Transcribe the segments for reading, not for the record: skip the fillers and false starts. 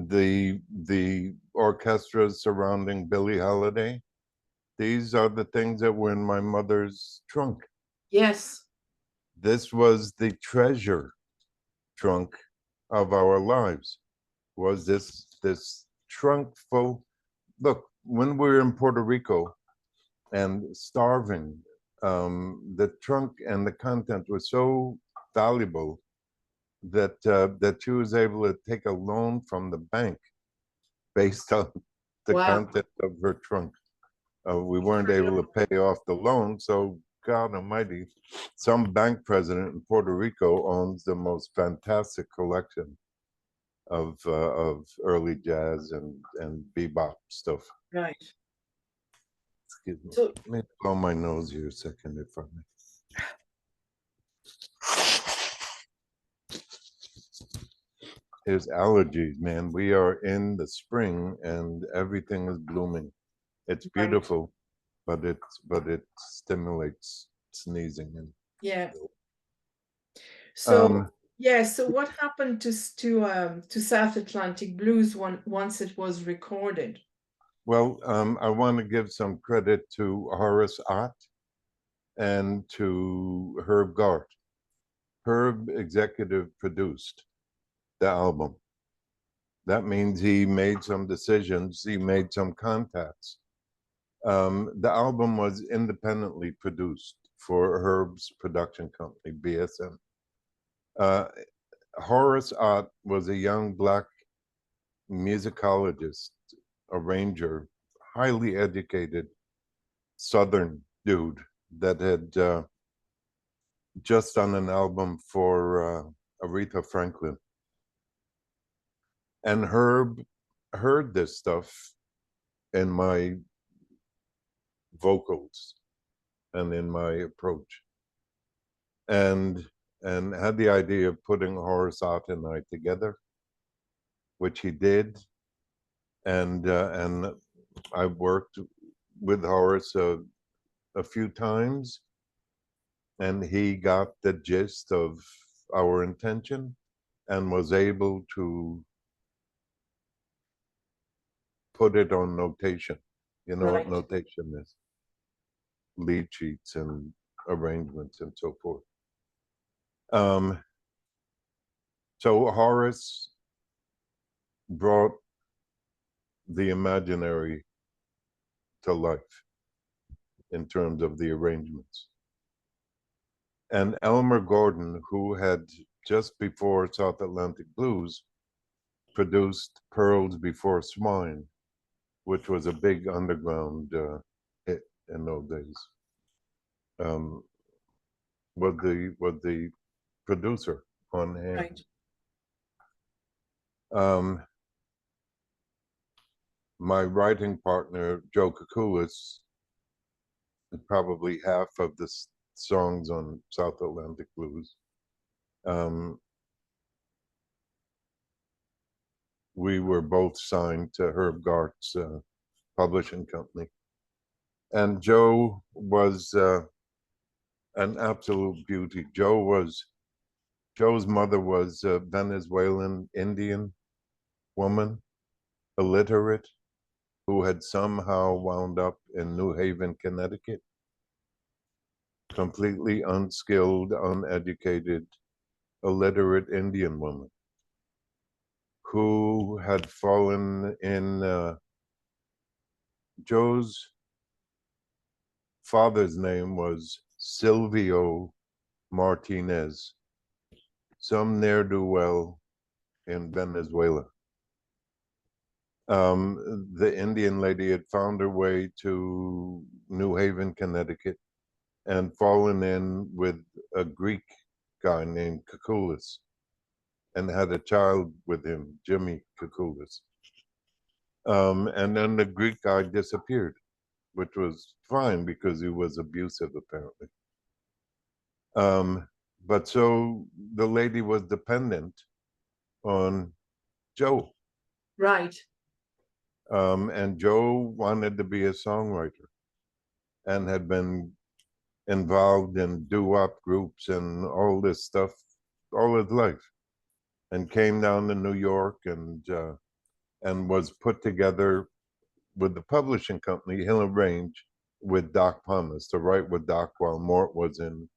the orchestras surrounding Billie Holiday. These are the things that were in my mother's trunk. Yes. This was the treasure trunk of our lives. Was this trunk full? Look, when we were in Puerto Rico and starving, the trunk and the content was so valuable that she was able to take a loan from the bank based on the Wow. content of her trunk. We weren't able to pay off the loan, so God Almighty, some bank president in Puerto Rico owns the most fantastic collection of early jazz and bebop stuff. Right. Excuse me. So Let me blow my nose here a second, if I may. There's allergies, man. We are in the spring and everything is blooming. It's right. beautiful, but it stimulates sneezing and Yeah. So um yeah, so what happened to South Atlantic Blues once it was recorded? well, I want to give some credit to Horace Ott and to Herb Gart. Herb executive produced the album. That means he made some decisions, he made some contacts. The album was independently produced for Herb's production company, BSM. Uh, Horace Ott was a young black musicologist, arranger, highly educated Southern dude that had just done an album for Aretha Franklin. And Herb heard this stuff in my vocals and in my approach, and had the idea of putting Horace Ott and I together, which he did, and I worked with Horace a few times, and he got the gist of our intention and was able to put it on notation. You know what Right. notation is? Lead sheets and arrangements and so forth. Um, so Horace brought the imaginary to life in terms of the arrangements. And Elmer Gordon, who had just before South Atlantic Blues produced Pearls Before Swine, which was a big underground hit in those days, um, was the producer on hand. Right. My writing partner, Joe Kukulis, probably half of the songs on South Atlantic Blues. We were both signed to Herb Gart's publishing company. And Joe was an absolute beauty. Joe's mother was a Venezuelan Indian woman, illiterate, who had somehow wound up in New Haven, Connecticut, completely unskilled, uneducated, illiterate Indian woman who had fallen in Joe's father's name was Silvio Martinez, some ne'er-do-well in Venezuela. The Indian lady had found her way to New Haven, Connecticut, and fallen in with a Greek guy named Kukulis, and had a child with him, Jimmy Kukulis. And then the Greek guy disappeared, which was fine because he was abusive, apparently. But so the lady was dependent on Joe. Right. And Joe wanted to be a songwriter and had been involved in doo-wop groups and all this stuff all his life, and came down to New York and and was put together with the publishing company, Hill and Range, with Doc Pomus, to write with Doc while Mort was in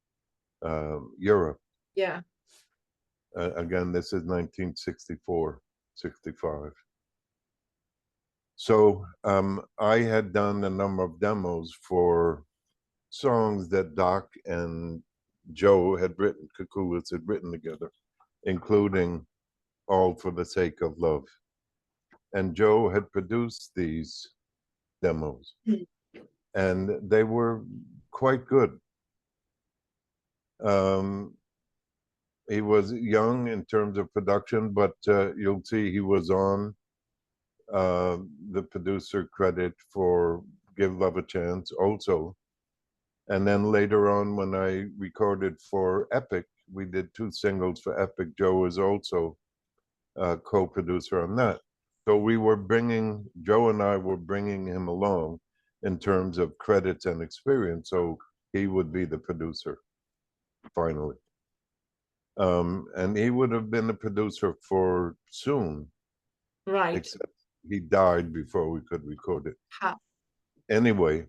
Europe. Yeah. Again, this is 1964, 65. So I had done a number of demos for songs that Doc and Joe had written, Kukulis had written together, including All for the Sake of Love. And Joe had produced these demos, and they were quite good. He was young in terms of production, but you'll see he was on the producer credit for Give Love a Chance also. And then later on, when I recorded for Epic, we did 2 singles for Epic. Joe was also a co-producer on that. So we were bringing, Joe and I were bringing him along in terms of credits and experience. So he would be the producer, finally. And he would have been the producer for Soon, Right. except he died before we could record it. Ha. Anyway,